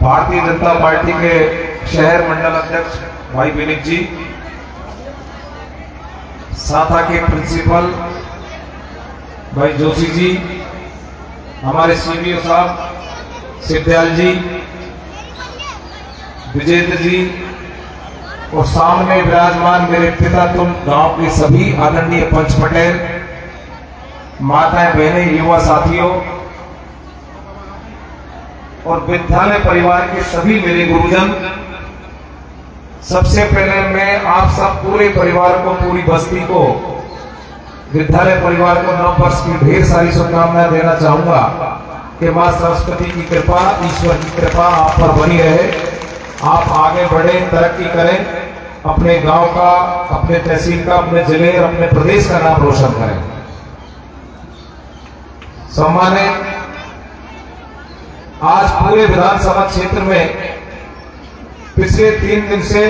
Bharatiya Janata party के शहर मंडल अध्यक्ष भाई विनीत जी, साथा के प्रिंसिपल भाई जोशी जी, हमारे सीबीओ साहब सिद्दयाल जी, विजेंद्र जी और सामने विराजमान मेरे पिता तुम गांव के सभी आदरणीय पंच पटेल, माताएं, बहनें, युवा साथियों और विद्यालय परिवार के सभी मेरे गुरुजन, सबसे पहले मैं आप सब पूरे परिवार को, पूरी बस्ती को, विद्यालय परिवार को नव वर्ष की ढेर सारी शुभकामनाएं देना चाहूंगा कि मां सरस्वती की कृपा, ईश्वर की कृपा आप पर बनी रहे, आप आगे बढ़े, तरक्की करें, अपने गांव का, अपने तहसील का, अपने जिले और अपने प्रदेश का नाम रोशन करें। सम्मानित, आज पूरे विधानसभा क्षेत्र में पिछले 3 दिन से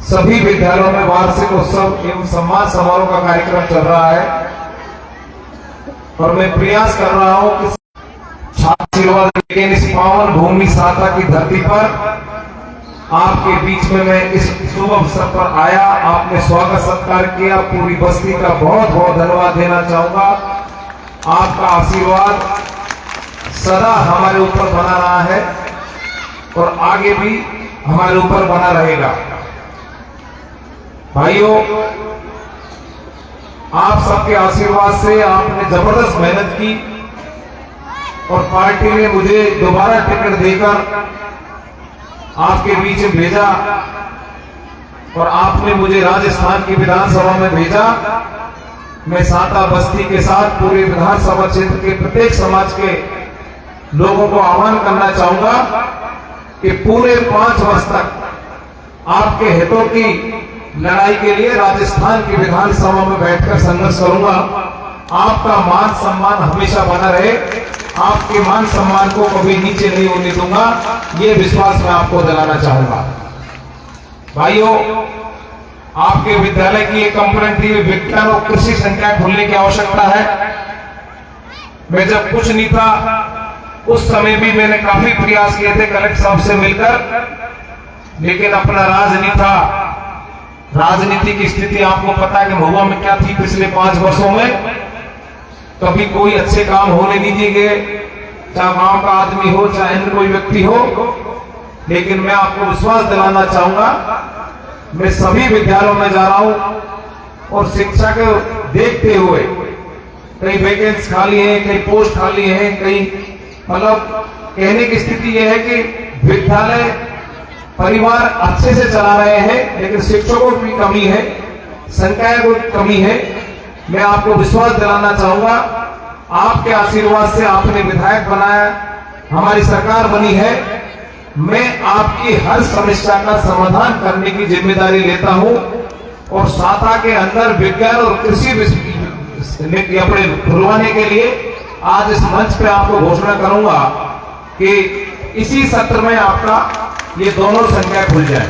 सभी विद्यालयों में वार्षिक उत्सव एवं सम्मान समारोह का कार्यक्रम चल रहा है और मैं प्रयास कर रहा हूं कि छात्र आशीर्वाद, लेकिन इस पावन भूमि साता की धरती पर आपके बीच में मैं इस शुभ अवसर पर आया, आपने स्वागत सत्कार किया, पूरी बस्ती का बहुत बहुत धन्यवाद देना चाहूंगा। आपका आशीर्वाद सदा हमारे ऊपर बना रहा है और आगे भी हमारे ऊपर बना रहेगा। भाइयों, आप सबके आशीर्वाद से आपने जबरदस्त मेहनत की और पार्टी ने मुझे दोबारा टिकट देकर आपके बीच में भेजा और आपने मुझे राजस्थान की विधानसभा में भेजा। मैं साता बस्ती के साथ पूरे विधानसभा क्षेत्र के प्रत्येक समाज के लोगों को आह्वान करना चाहूंगा कि पूरे 5 वर्ष तक आपके हितों की लड़ाई के लिए राजस्थान की विधानसभा में बैठकर संघर्ष करूंगा। आपका मान सम्मान हमेशा बना रहे, आपके मान सम्मान को कभी नीचे नहीं होने दूंगा, ये विश्वास मैं आपको दिलाना चाहूंगा। भाइयों, आपके विद्यालय की एक कंप्लेंट थी, विज्ञान और कृषि संकाय खोलने की आवश्यकता है। मैं जब कुछ नहीं था उस समय भी मैंने काफी प्रयास किए थे कलेक्टर साहब से मिलकर, लेकिन अपना राज नहीं था। राजनीति की स्थिति आपको पता है कि महुआ में क्या थी पिछले 5 वर्षों में। कभी कोई अच्छे काम होने नहीं दिए गए, चाहे गांव का आदमी हो, चाहे अन्य कोई व्यक्ति हो। लेकिन मैं आपको विश्वास दिलाना चाहूंगा, मैं सभी विद्यालयों में जा रहा हूं और शिक्षा को देखते हुए कई वैकेंसी खाली है, कई पोस्ट खाली है, कई मतलब कहने की स्थिति यह है कि विद्यालय परिवार अच्छे से चला रहे हैं, लेकिन शिक्षकों की कमी है, संकाय की कमी है। मैं आपको विश्वास दिलाना चाहूंगा, आपके आशीर्वाद से आपने विधायक बनाया, हमारी सरकार बनी है, मैं आपकी हर समस्या का समाधान करने की जिम्मेदारी लेता हूं और साता के अंदर विज्ञान और कृषि अपने खुलवाने के लिए आज इस मंच पे आपको घोषणा करूंगा कि इसी सत्र में आपका ये दोनों संख्या खुल जाए,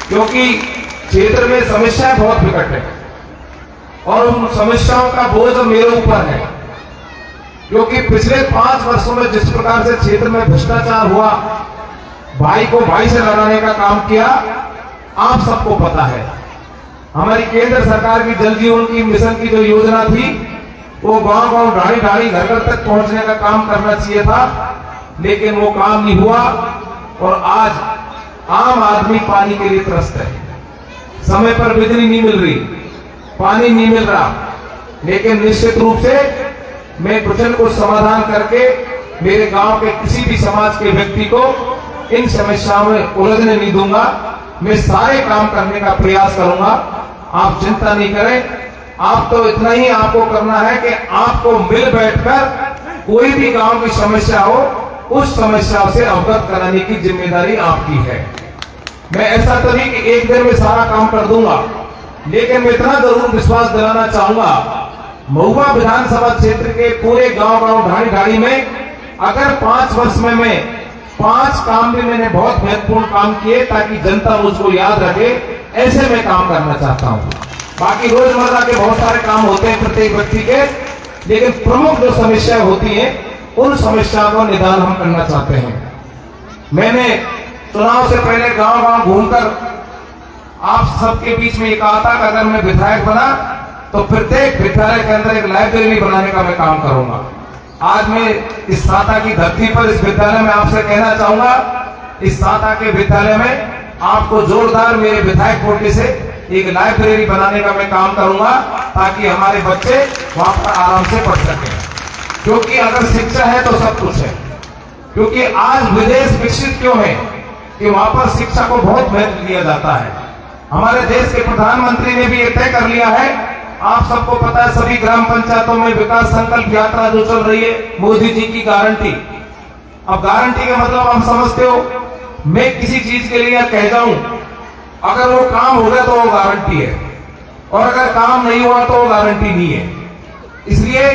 क्योंकि क्षेत्र में समस्याएं बहुत विकट है और उन समस्याओं का बोझ मेरे ऊपर है, क्योंकि पिछले 5 वर्षों में जिस प्रकार से क्षेत्र में भ्रष्टाचार हुआ, भाई को भाई से लड़ाने का काम किया, आप सबको पता है। हमारी केंद्र सरकार की जल जीवन की मिशन की जो योजना थी, वो गांव गांव, ढाड़ी ढाड़ी, घर घर तक पहुंचने का काम करना चाहिए था, लेकिन वो काम नहीं हुआ और आज आम आदमी पानी के लिए त्रस्त है। समय पर बिजली नहीं मिल रही, पानी नहीं मिल रहा, लेकिन निश्चित रूप से मैं कुशल को समाधान करके मेरे गांव के किसी भी समाज के व्यक्ति को इन समस्याओं में उलझने नहीं दूंगा। मैं सारे काम करने का प्रयास करूंगा, आप चिंता नहीं करें। आप तो इतना ही आपको करना है कि आपको मिल बैठकर कोई भी गांव की समस्या हो, उस समस्या से अवगत कराने की जिम्मेदारी आपकी है। मैं ऐसा तो नहीं कि एक दिन में सारा काम कर दूंगा, लेकिन मैं इतना जरूर विश्वास दिलाना चाहूंगा, महुआ विधानसभा क्षेत्र के पूरे गांव गांव, ढाड़ी ढाड़ी में अगर 5 वर्ष में मैं 5 काम भी मैंने बहुत महत्वपूर्ण काम किए ताकि जनता मुझको याद रखे, ऐसे मैं काम करना चाहता हूं। बाकी रोजमर्रा के बहुत सारे काम होते हैं प्रत्येक व्यक्ति के, लेकिन प्रमुख जो समस्याएं होती हैं उन समस्याओं का निदान हम करना चाहते हैं। मैंने चुनाव से पहले गांव-गांव घूमकर आप सबके बीच में ये कहा था कि अगर मैं विधायक बना तो प्रत्येक विद्यालय के अंदर एक लाइब्रेरी बनाने का मैं काम करूंगा। आज मैं इस साता की धरती पर इस विद्यालय में आपसे कहना चाहूंगा, इस साता के विद्यालय में आपको जोरदार मेरे विधायक कोटे से एक लाइब्रेरी बनाने का मैं काम करूंगा, ताकि हमारे बच्चे वहां पर आराम से पढ़ सकें। क्योंकि अगर शिक्षा है तो सब कुछ है। क्योंकि आज विदेश विकसित क्यों है कि वहां पर शिक्षा को बहुत महत्व दिया जाता है। हमारे देश के प्रधानमंत्री ने भी ये तय कर लिया है, आप सबको पता है, सभी ग्राम पंचायतों में विकास संकल्प यात्रा जो चल रही है, मोदी जी की गारंटी। अब गारंटी का मतलब हम समझते हो, मैं किसी चीज के लिए कह जाऊं, अगर वो काम हो गया तो वो गारंटी है, और अगर काम नहीं हुआ तो वो गारंटी नहीं है। इसलिए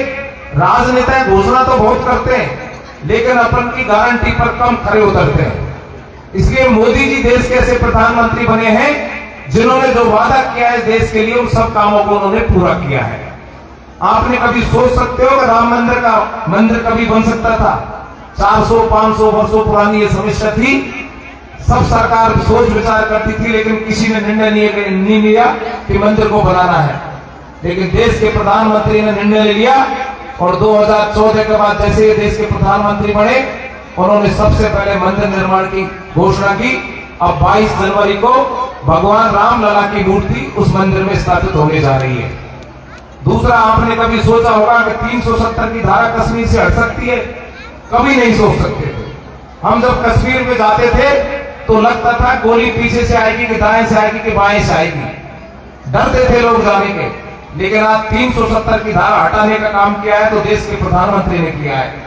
राजनेता घोषणा तो बहुत करते हैं, लेकिन अपन की गारंटी पर कम खरे उतरते हैं। इसलिए मोदी जी देश के ऐसे प्रधानमंत्री बने हैं जिन्होंने जो वादा किया है देश के लिए, उन सब कामों को उन्होंने पूरा किया है। आपने कभी सोच सकते हो कि राम मंदिर कभी बन सकता था? 400-500 वर्षों पुरानी ये समस्या थी, सब सरकार सोच विचार करती थी, लेकिन किसी ने निर्णय नहीं लिया कि मंदिर को बनाना है। लेकिन देश के प्रधानमंत्री ने निर्णय ले लिया, और 2014 के बाद जैसे ये देश के प्रधानमंत्री बने, उन्होंने सबसे पहले मंदिर निर्माण की घोषणा की। अब 22 जनवरी को भगवान राम लला की मूर्ति उस मंदिर में स्थापित होने जा रही है। दूसरा, आपने कभी सोचा होगा कि 370 की धारा कश्मीर से हट सकती है? कभी नहीं सोच सकते थे। हम जब कश्मीर में जाते थे तो लगता था गोली पीछे से आएगी कि दाएं से आएगी कि बाएं से आएगी, डरते थे लोग जाने के। लेकिन आज 370 की धारा हटाने का काम किया है तो देश के प्रधानमंत्री ने किया है।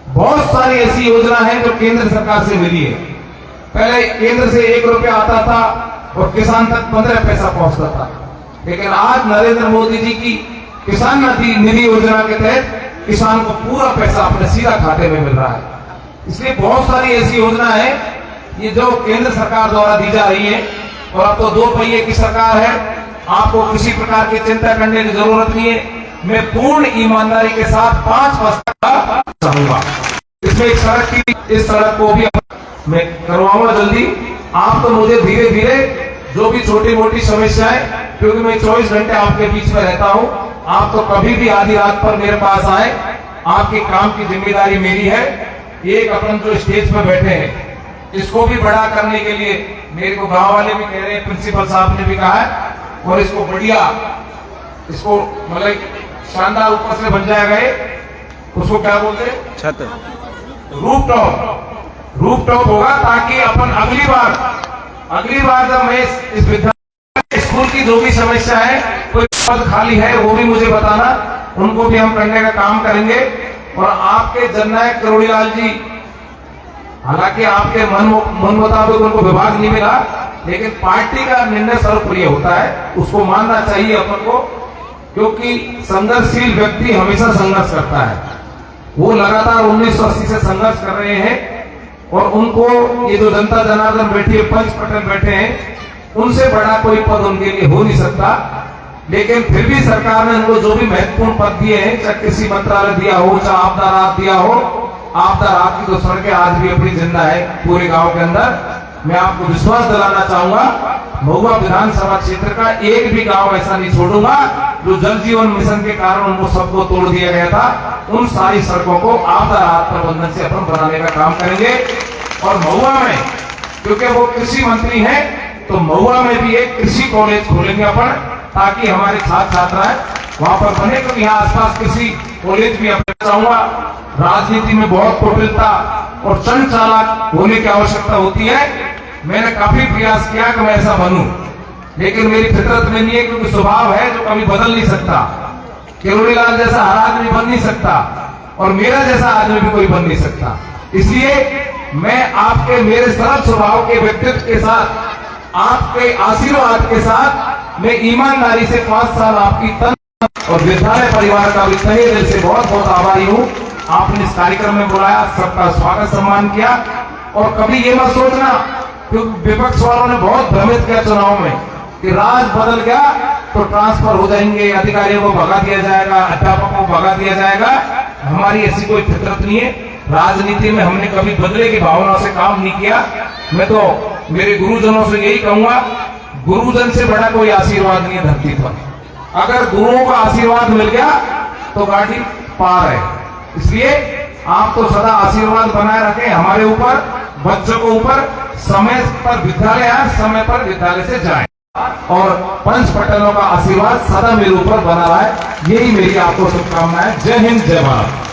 बहुत सारी ऐसी योजना है जो केंद्र सरकार से मिली है। पहले केंद्र से 1 रुपया आता था और किसान तक 15 पैसा पहुंचता था, लेकिन आज नरेंद्र मोदी जी की किसान निधि योजना के तहत किसान को पूरा पैसा अपने सीधा खाते में मिल रहा है। इसलिए बहुत सारी ऐसी योजना है ये जो केंद्र सरकार द्वारा दी जा रही है। और अब तो 2 पहिए की सरकार है, आपको किसी प्रकार की चिंता करने की जरूरत नहीं है। मैं पूर्ण ईमानदारी के साथ 5 वर्ष चाहूंगा। इसमें एक सड़क की, इस सड़क को भी मैं करवाऊंगा जल्दी। आप तो मुझे धीरे धीरे जो भी छोटी मोटी समस्याएं, क्योंकि मैं 24 घंटे आपके बीच में रहता हूं, आप तो कभी भी आधी रात पर मेरे पास आए, आपके काम की जिम्मेदारी मेरी है। एक अपन जो स्टेज पर बैठे हैं इसको भी बड़ा करने के लिए मेरे को गांव वाले भी कह रहे हैं, प्रिंसिपल साहब ने भी कहा है, और इसको बढ़िया, इसको मतलब शानदार ऊपर से बन जाएगा। उसको क्या बोलते हैं? छत, रूफटॉप होगा, ताकि अपन अगली बार जब मैं इस विद्यालय स्कूल की जो भी समस्या है, कोई पद खाली है वो भी मुझे बताना, उनको भी हम करने का काम करेंगे। और आपके जननायक करोड़ीलाल जी, हालांकि आपके मन मुताबिक उनको विभाग नहीं मिला, लेकिन पार्टी का निर्णय सर्वप्रिय होता है, उसको मानना चाहिए अपन को। क्योंकि संघर्षशील व्यक्ति हमेशा संघर्ष करता है। वो लगातार 1980 से संघर्ष कर रहे हैं, और उनको ये जो जनता जनार्दन बैठी है, पंच पटेल बैठे हैं, उनसे बड़ा कोई पद उनके लिए हो नहीं सकता। लेकिन फिर भी सरकार ने उनको जो भी महत्वपूर्ण पद दिए हैं, चाहे कृषि मंत्रालय दिया हो, चाहे आपदा राहत दिया हो, आपदा राहत की तो सड़कें आज भी अपनी जिंदा है पूरे गांव के अंदर। मैं आपको विश्वास दिलाना चाहूंगा, महुआ विधानसभा क्षेत्र का एक भी गांव ऐसा नहीं छोड़ूंगा जो जल जीवन मिशन के कारण उनको सबको तोड़ दिया गया था। उन सारी सड़कों को आपदा राहत प्रबंधन से अपन बनाने का काम करेंगे। और महुआ में, क्योंकि वो कृषि मंत्री हैं, तो महुआ में भी एक कृषि कॉलेज खोलेंगे अपन, ताकि हमारे छात्र छात्राएं वहां पर बने। क्योंकि यहाँ आसपास कृषि कॉलेज भी अपना चाहूंगा। राजनीति में बहुत कुटिलता और चंड चालाक होने की आवश्यकता होती है। मैंने काफी प्रयास किया कि मैं ऐसा बनूं, लेकिन मेरी फितरत में नहीं है, क्योंकि स्वभाव है जो कभी बदल नहीं सकता। करोड़ीलाल जैसा हर आदमी बन नहीं सकता, और मेरा जैसा आदमी भी कोई बन नहीं सकता। इसलिए मैं आपके मेरे सरल स्वभाव के व्यक्तित्व के साथ, आपके आशीर्वाद के साथ, मैं ईमानदारी से 5 साल आपकी तन और विद्यालय परिवार का भी तहे दिल से बहुत बहुत आभारी हूं। आपने इस कार्यक्रम में बुलाया, सबका स्वागत सम्मान किया। और कभी ये मत सोचना, क्योंकि विपक्ष वालों ने बहुत भ्रमित किया चुनाव में कि राज बदल गया तो ट्रांसफर हो जाएंगे, अधिकारियों को भगा दिया जाएगा, अध्यापकों को भगा दिया जाएगा। हमारी ऐसी कोई फितरत नहीं है। राजनीति में हमने कभी बदले की भावना से काम नहीं किया। मैं तो मेरे गुरुजनों से यही कहूंगा, गुरुजन से बड़ा कोई आशीर्वाद नहीं है धरती पर। अगर गुरुओं का आशीर्वाद मिल गया तो गाड़ी पार है। इसलिए आप तो सदा आशीर्वाद बनाए रखें हमारे ऊपर, बच्चों के ऊपर। समय पर विद्यालय आए, समय पर विद्यालय से जाएं और पंच पटेलों का आशीर्वाद सदा मेरे ऊपर बना रहा है। यही मेरी आपको शुभकामनाएं। जय हिंद, जय भारत।